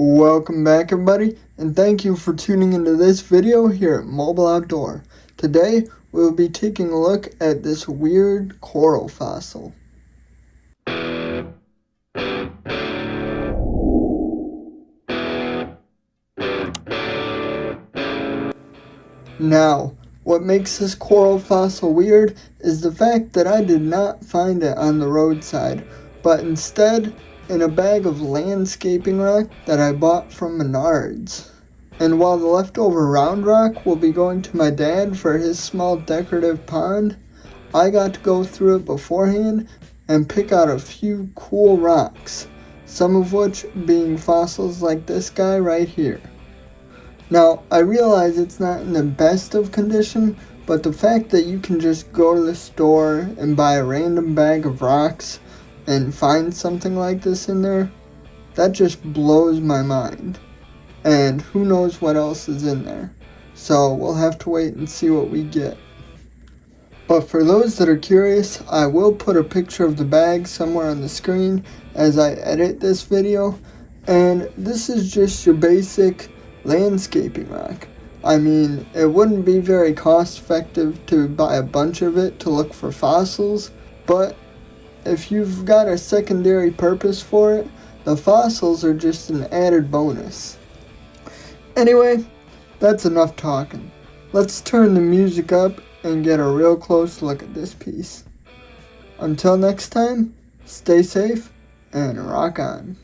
Welcome back everybody, and thank you for tuning into this video here at Mobile Outdoor. Today we'll be taking a look at this weird coral fossil. Now, what makes this coral fossil weird is the fact that I did not find it on the roadside, but instead in a bag of landscaping rock that I bought from Menards. And while the leftover round rock will be going to my dad for his small decorative pond, I got to go through it beforehand and pick out a few cool rocks, some of which being fossils like this guy right here. Now, I realize it's not in the best of condition, but the fact that you can just go to the store and buy a random bag of rocks and find something like this in there, that just blows my mind. And who knows what else is in there. So we'll have to wait and see what we get. But for those that are curious, I will put a picture of the bag somewhere on the screen as I edit this video. And this is just your basic landscaping rock. I mean, it wouldn't be very cost effective to buy a bunch of it to look for fossils, but if you've got a secondary purpose for it, the fossils are just an added bonus. Anyway, that's enough talking. Let's turn the music up and get a real close look at this piece. Until next time, stay safe and rock on.